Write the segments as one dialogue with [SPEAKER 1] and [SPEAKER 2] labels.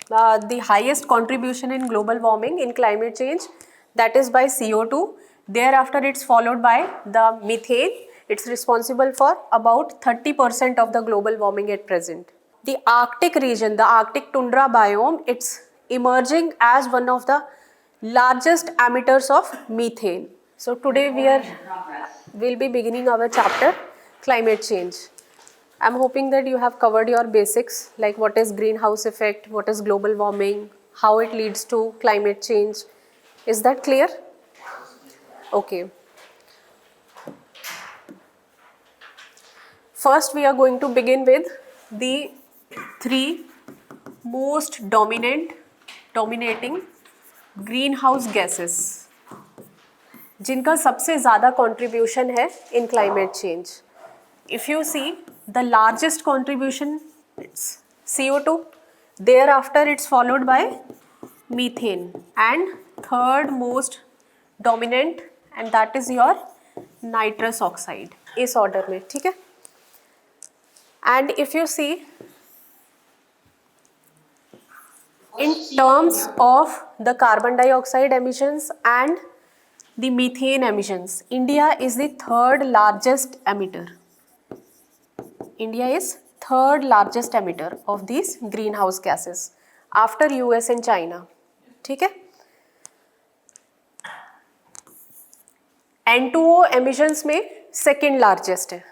[SPEAKER 1] the highest contribution in global warming, in climate change, that is by CO2. Thereafter it's followed by the methane. It's responsible for about 30% of the global warming at present. The Arctic region, the Arctic tundra biome, it's emerging as one of the largest emitters of methane. So today we'll be beginning our chapter climate change. I'm hoping that you have covered your basics, like what is greenhouse effect, what is global warming, how it leads to climate change. Is that clear? Okay. First, we are going to begin with the three most dominating greenhouse gases, जिनका सबसे ज़्यादा contribution है in climate change. If you see, the largest contribution it's CO2. Thereafter, it's followed by methane, and third most dominant, and that is your nitrous oxide. इस order में, ठीक है? And if you see, in terms of the carbon dioxide emissions and the methane emissions, India is the third largest emitter. India is third largest emitter of these greenhouse gases after US and China. ठीक है? N2O emissions में second largest है.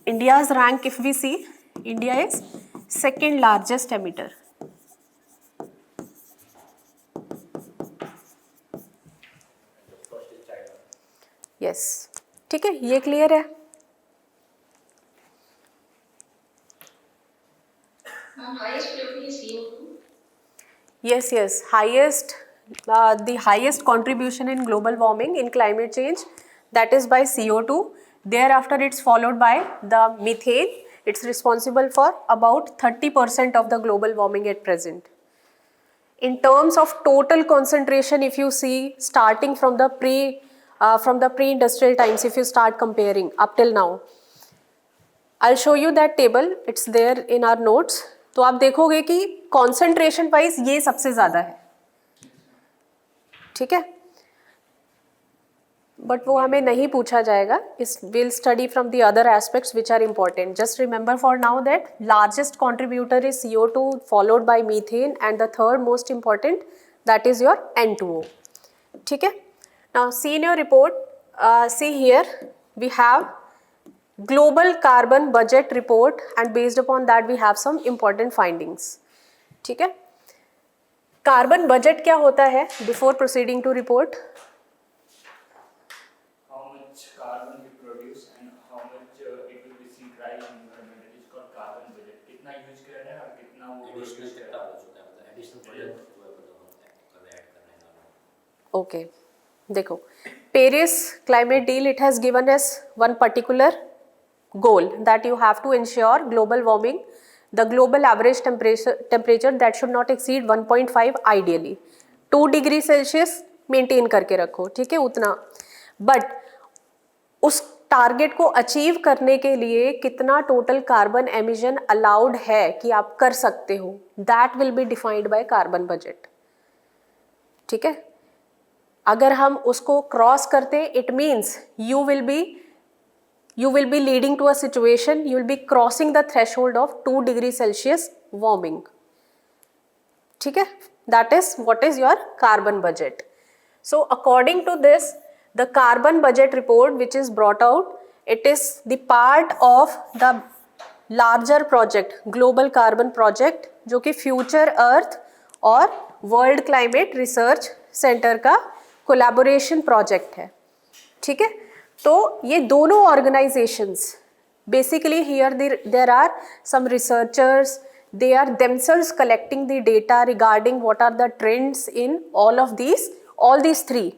[SPEAKER 1] India's rank, if we see, India is second largest emitter. Yes. ठीक है, ये clear है?
[SPEAKER 2] Highest polluting is CO2.
[SPEAKER 1] Yes, highest, the highest contribution in global warming, in climate change, that is by CO2. Thereafter, it's followed by the methane. It's responsible for about 30% of the global warming at present. In terms of total concentration, if you see, starting from the pre-industrial times, if you start comparing up till now, I'll show you that table. It's there in our notes. तो आप देखोगे कि concentration wise ये सबसे ज़्यादा है, ठीक है? But वो हमें नहीं पूछा जाएगा. We'll study from the other aspects which are important. Just remember for now that largest contributor is CO2, followed by methane, and the third most important, that is your N2O. ठीक है? Now see in your report, see here we have global carbon budget report, and based upon that we have some important findings. ठीक है? Carbon budget क्या होता है? Before proceeding to report,
[SPEAKER 3] how much carbon we produce and how much it will be sequestered in environment, it is called carbon budget. कितना use कर रहे हैं और कितना वो
[SPEAKER 4] एडिशनल कितना हो चुका है, मतलब एडिशनल प्रोजेक्ट जो है ऐड कर रहे हैं.
[SPEAKER 1] okay, देखो, Paris climate deal, it has given us one particular goal that you have to ensure global warming, the global average temperature that should not exceed 1.5 ideally. 2 degree Celsius maintain करके रखो, ठीक है, उतना. But उस target को achieve करने के लिए कितना टोटल कार्बन एमिशन अलाउड है कि आप कर सकते हो, that will be defined by carbon budget. ठीक है? अगर हम उसको क्रॉस करते, it means you will be leading to a situation, you will be crossing the threshold of 2 degree Celsius warming. ठीक है? That is what is your carbon budget. So according to this, the carbon budget report which is brought out, it is the part of the larger project, global carbon project, जो कि future earth और world climate research centre का collaboration project है. ठीक है? तो ये दोनों organisations basically here there are some researchers, they are themselves collecting the data regarding what are the trends in all these three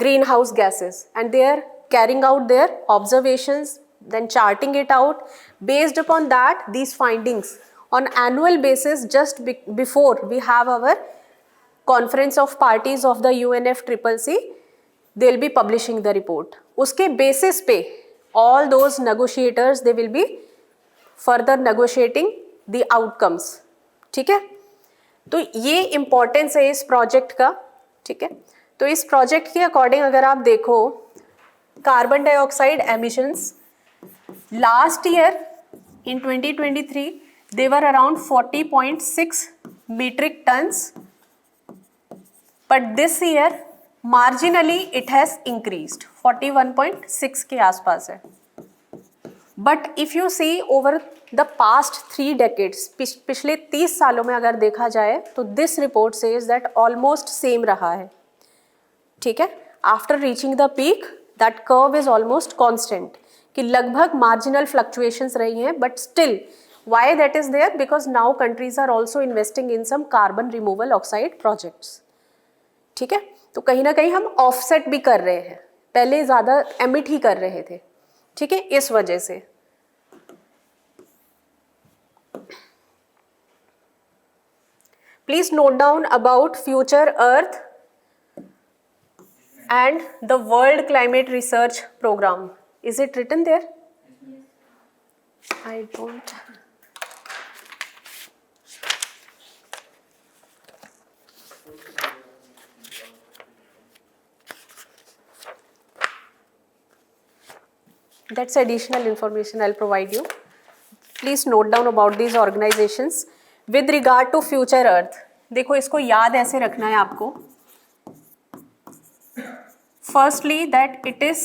[SPEAKER 1] greenhouse gases, and they are carrying out their observations, then charting it out. Based upon that, these findings on annual basis, just before we have our conference of parties of the UNFCCC, they will be publishing the report. उसके basis पे all those negotiators, they will be further negotiating the outcomes. ठीक है, तो ये importance है इस project का, ठीक है। तो इस प्रोजेक्ट के अकॉर्डिंग अगर आप देखो, carbon dioxide emissions last year in 2023 they were around 40.6 metric tons, but this year marginally it has increased, 41.6 के आसपास है। But if you see over the past 3 decades, पिछले 30 सालों में अगर देखा जाए तो this report says that almost same रहा है, ठीक है। After reaching the peak that curve is almost constant, कि लगभग मार्जिनल फ्लक्चुएशंस रही हैं, but still why that is there, because now countries are also investing in some carbon removal oxide projects, ठीक है। तो कहीं ना कहीं हम ऑफसेट भी कर रहे हैं, पहले ज़्यादा एमिट ही कर रहे थे, ठीक है, इस वजह से। Please note down about future earth and the World Climate Research Program. Is it written there? I don't. That's additional information I'll provide you. Please note down about these organizations. With regard to Future Earth, देखो इसको याद ऐसे रखना है आपको। Firstly, that it is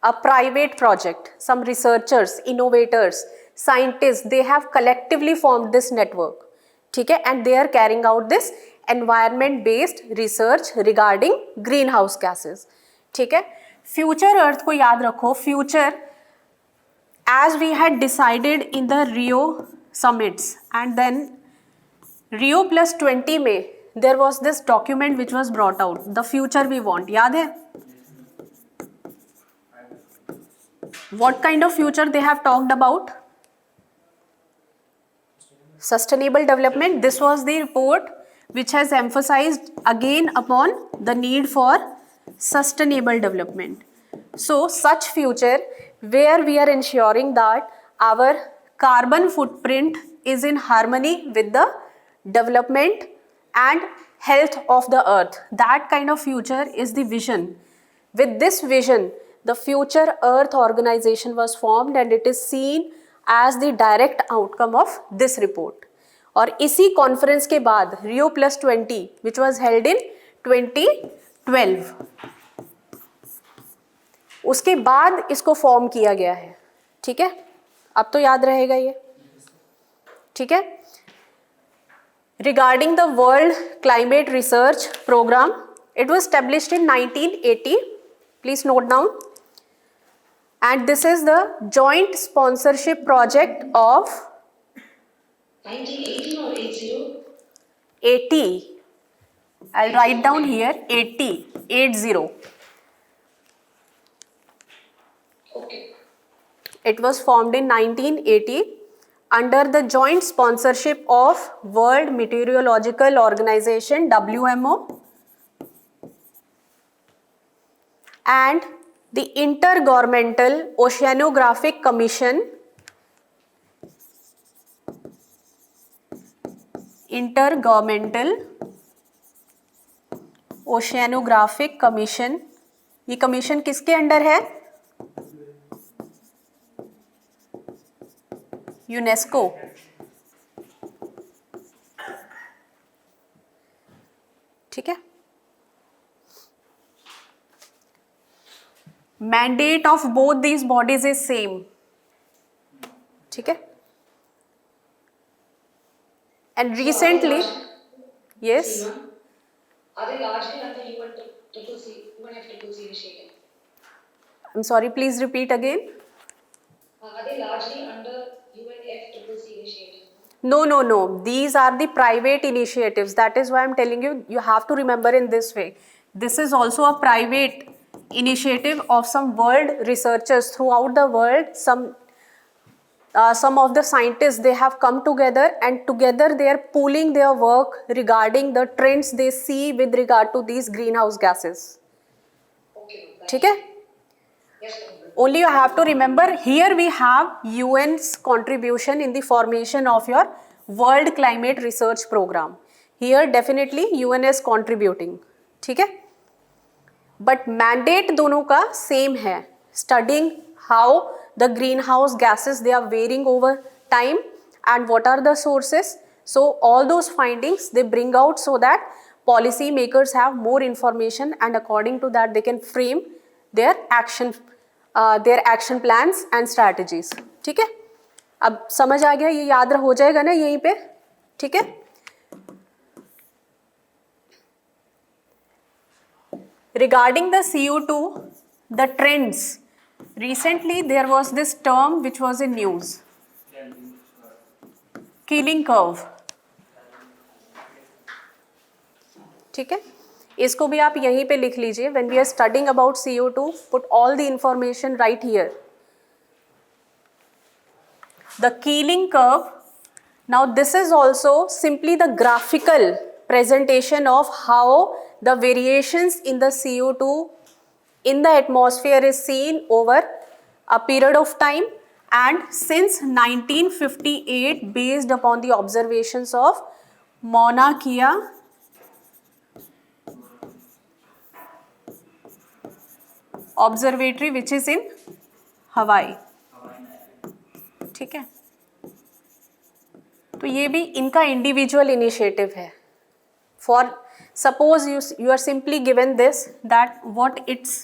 [SPEAKER 1] a private project. Some researchers, innovators, scientists, they have collectively formed this network, ठीक है, and they are carrying out this environment-based research regarding greenhouse gases, ठीक है। Future Earth को याद रखो, future as we had decided in the Rio summits, and then Rio plus 20 में there was this document which was brought out, the future we want, याद है? What kind of future they have talked about? Sustainable development. This was the report which has emphasized again upon the need for sustainable development. So such future where we are ensuring that our carbon footprint is in harmony with the development and health of the earth. That kind of future is the vision. With this vision, the Future Earth organization was formed and it is seen as the direct outcome of this report. और इसी conference के बाद Rio plus 20 which was held in 2012, उसके बाद इसको form किया गया है, ठीक है। अब तो याद रहेगा ये, ठीक है। Regarding the World Climate Research Program, it was established in 1980. Please note down. And this is the joint sponsorship project of
[SPEAKER 2] 1980 or 80?
[SPEAKER 1] 80. I'll write down here 80.
[SPEAKER 2] Okay.
[SPEAKER 1] It was formed in 1980 under the joint sponsorship of World Meteorological Organization WMO and the Intergovernmental Oceanographic Commission, Intergovernmental Oceanographic Commission। ये commission किसके under है? UNESCO, ठीक है। Mandate of both these bodies is same, ठीक है। And recently, yes,
[SPEAKER 2] Are they largely under UNFCCC initiative?
[SPEAKER 1] I'm sorry, please repeat again.
[SPEAKER 2] Are they largely under UNFCCC initiative?
[SPEAKER 1] No. These are the private initiatives. That is why I'm telling you, you have to remember in this way. This is also a private initiative of some world researchers throughout the world. Some of the scientists, they have come together and together they are pooling their work regarding the trends they see with regard to these greenhouse gases.
[SPEAKER 2] Okay.
[SPEAKER 1] ठीक है?
[SPEAKER 2] Yes, sir.
[SPEAKER 1] Only you have to remember here we have UN's contribution in the formation of your world climate research programme. Here definitely UN is contributing. ठीक है, but mandate दोनों का same है, studying how the greenhouse gases they are varying over time and what are the sources. So all those findings they bring out so that policy makers have more information and according to that they can frame their action plans and strategies. ठीक है, अब समझ आ गया, ये याद हो जाएगा ना यहीं पे. ठीक है, regarding the CO2, the trends, recently there was this term which was in news, Keeling curve. ठीक है, इसको भी आप यहीं पे लिख लीजिए. When we are studying about CO2, put all the information right here. The Keeling curve. Now this is also simply the graphical presentation of how the variations in the CO2 in the atmosphere is seen over a period of time and since 1958 based upon the observations of Mauna Kea observatory which is in Hawaii. ठीक है, तो ये भी इनका individual initiative है. For suppose you are simply given this, that what it's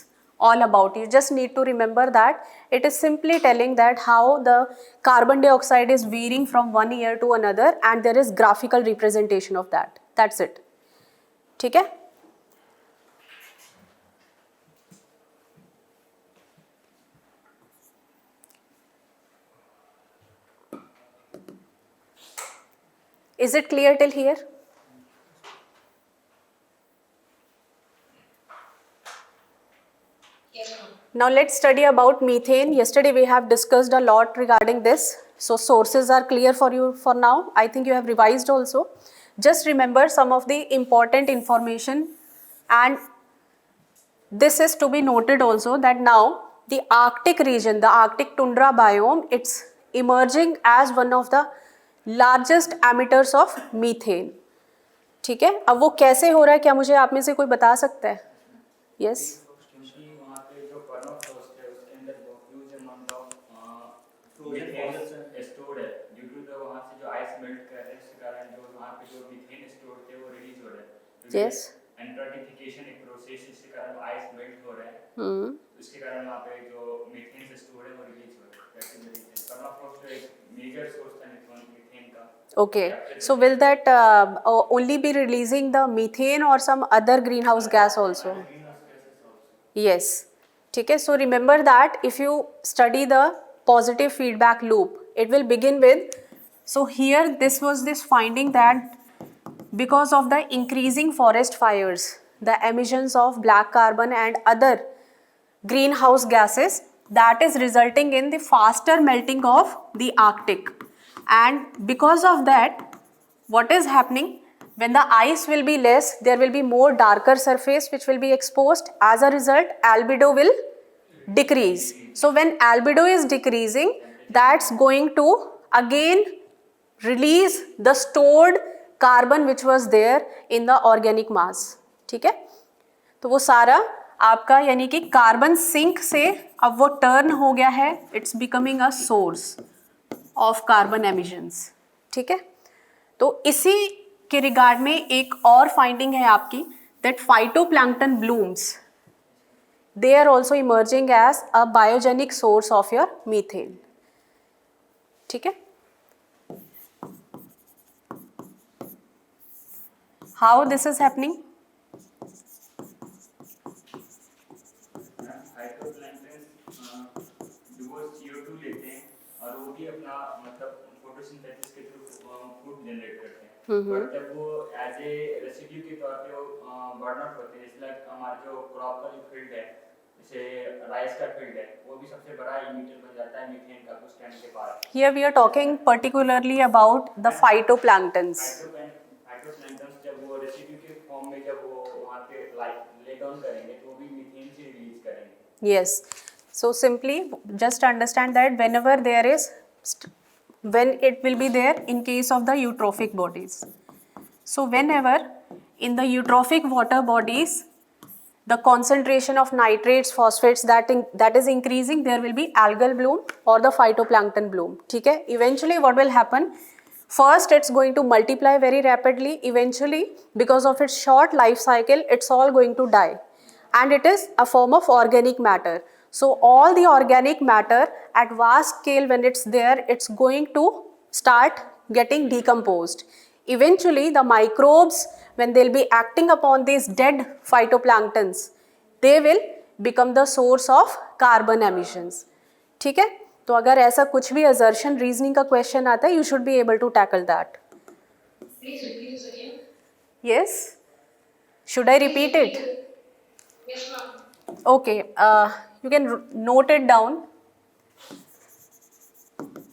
[SPEAKER 1] all about, you just need to remember that it is simply telling that how the carbon dioxide is varying from one year to another and there is graphical representation of that. That's it. ठीक है, is it clear till here?
[SPEAKER 2] Yes, ma'am.
[SPEAKER 1] Now let's study about methane. Yesterday we have discussed a lot regarding this. So sources are clear for you for now. I think you have revised also. Just remember some of the important information and this is to be noted also that now the Arctic region, the Arctic tundra biome, it's emerging as one of the largest emitters of methane. ठीक है, अब वो कैसे हो रहा है, क्या मुझे आप में से कोई बता सकता है? Yes.
[SPEAKER 3] क्योंकि वहाँ पे जो परमाफ्रॉस्ट है उसके अंदर बहुत huge amount of methane stored है ड्यू टू द वहाँ से जो आइस मेल्ट कर रहे हैं उसके कारण जो वहाँ पे जो मीथेन स्टोर्ड थे वो रिलीज हो रहे हैं.
[SPEAKER 1] Yes.
[SPEAKER 3] एंटार्क्टिफिकेशन एक प्रोसेस जिसके कारण आइस मेल्ट हो रहा है, उसके कारण वहाँ पे जो मीथेन स्टोर है वो रिलीज हो रहा है. That's the reason. परमाफ्रॉस्ट एक मेजर सोर्स था मीथेन का.
[SPEAKER 1] Okay, so will that only be releasing the methane or some other greenhouse gas also? Yes. ठीक है, so remember that if you study the positive feedback loop, it will begin with, so here this was this finding that because of the increasing forest fires, the emissions of black carbon and other greenhouse gases, that is resulting in the faster melting of the Arctic. And because of that, what is happening, when the ice will be less, there will be more darker surface which will be exposed. As a result, albedo will decrease. So when albedo is decreasing, that's going to again release the stored carbon which was there in the organic mass. ठीक है, तो वो सारा आपका यानी कि carbon sink से अब वो टर्न हो गया है, it's becoming a source of carbon emissions. ठीक है, तो इसी के रिगार्ड में एक और फाइंडिंग है आपकी, that phytoplankton blooms, they are also emerging as a biogenic source of your methane. ठीक है, how this is happening?
[SPEAKER 3] वो CO2 लेते हैं और वो भी अपना मतलब फोटोसिंथेसिस के थ्रू फूड जनरेट करते हैं. बट जब वो एज ए रेसिड्यू के तौर पे वो बर्न आउट होते हैं, इसलिए हमारा जो क्रॉप का जो फील्ड है, जैसे राइस का फील्ड है, वो भी सबसे बड़ा इमिटर बन जाता है मीथेन का कुछ टाइम के बाद.
[SPEAKER 1] Here we are talking particularly about the phytoplanktons.
[SPEAKER 3] Phytoplanktons जब वो रेसिड्यू के फॉर्म में जब वो वहाँ पे ले डाउन करेंगे तो वो भी मीथेन से रिलीज करेंगे.
[SPEAKER 1] Yes. So simply just understand that whenever there is when it will be there in case of the eutrophic bodies. So whenever in the eutrophic water bodies the concentration of nitrates, phosphates that is increasing, there will be algal bloom or the phytoplankton bloom. ठीक है? Eventually what will happen? First it's going to multiply very rapidly. Eventually because of its short life cycle, it's all going to die. And it is a form of organic matter. So all the organic matter at vast scale, when it's there, it's going to start getting decomposed. Eventually the microbes, when they'll be acting upon these dead phytoplanktons, they will become the source of carbon emissions. ठीक है? तो अगर ऐसा कुछ भी assertion reasoning का question आता है, you should be able to tackle that.
[SPEAKER 2] Please repeat this again.
[SPEAKER 1] Yes? Should I repeat it?
[SPEAKER 2] Yes, ma'am.
[SPEAKER 1] Okay, you can note it down.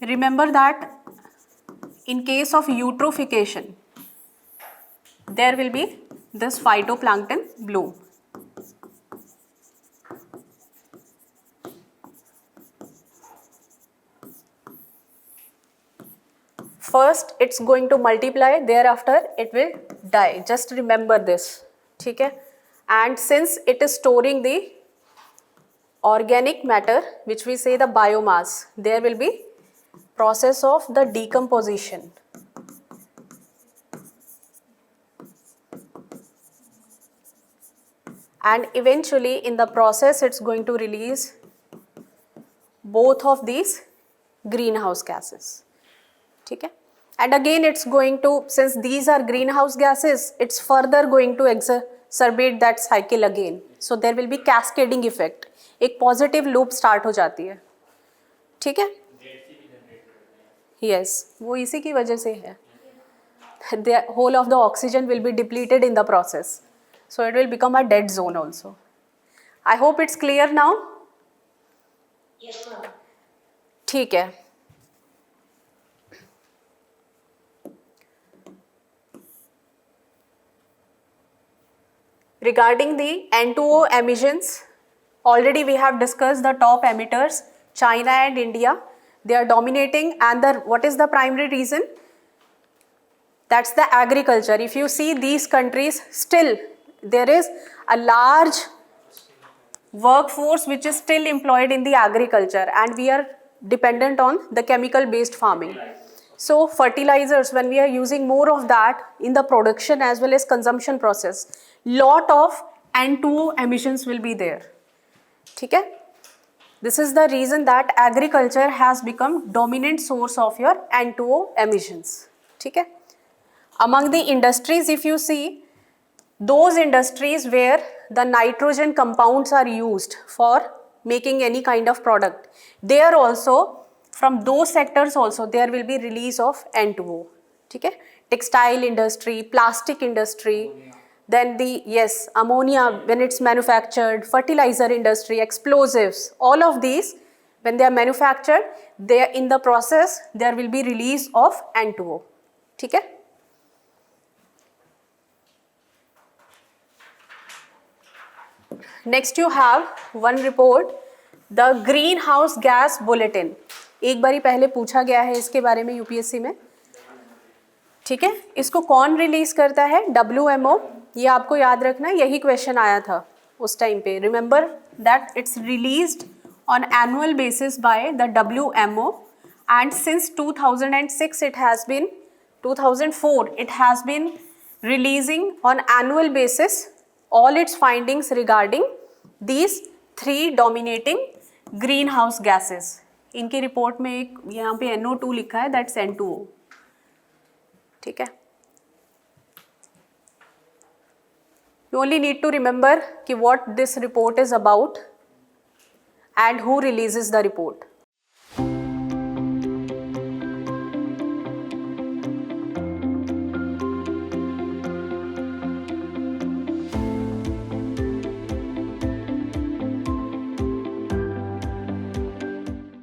[SPEAKER 1] Remember that in case of eutrophication, there will be this phytoplankton bloom. First, it's going to multiply, thereafter it will die. Just remember this. ठीक है? And since it is storing the organic matter, which we say the biomass, there will be process of the decomposition. And eventually in the process it's going to release both of these greenhouse gases. ठीक है? And again it's going to, since these are greenhouse gases, it's further going to exacerbate that cycle again. So there will be cascading effect. एक positive loop start हो जाती है. ठीक है? Yes, वो इसी की वजह से है. The whole of the oxygen will be depleted in the process. So it will become a dead zone also. I hope it's clear now.
[SPEAKER 2] Yes, ma'am.
[SPEAKER 1] ठीक है. Regarding the N2O emissions, already we have discussed the top emitters, China and India. They are dominating, and what is the primary reason? That's the agriculture. If you see these countries, still there is a large workforce which is still employed in the agriculture, and we are dependent on the chemical based farming. So fertilizers, when we are using more of that in the production as well as consumption process, lot of N2O emissions will be there. ठीक है? This is the reason that agriculture has become dominant source of your N2O emissions. ठीक है? Among the industries, if you see, those industries where the nitrogen compounds are used for making any kind of product, there also, from those sectors also, there will be release of N2O. ठीक है? Textile industry, plastic industry, then ammonia when it's manufactured, fertilizer industry, explosives, all of these, when they are manufactured, they in the process, there will be release of N2O. ठीक है? Next you have one report, the greenhouse gas bulletin. एक बारी पहले पूछा गया है इसके बारे में यूपीएससी में. ठीक है? इसको कौन रिलीज करता है? WMO. ये आपको याद रखना, यही क्वेश्चन आया था उस टाइम पे. Remember that it's released on annual basis by the WMO, and since 2006 it has been 2004 it has been releasing on annual basis all its findings regarding these 3 dominating greenhouse gases. इनकी report में एक यहाँ पे NO2 लिखा है, that's N2O. ठीक है? You only need to remember कि what this report is about and who releases the report.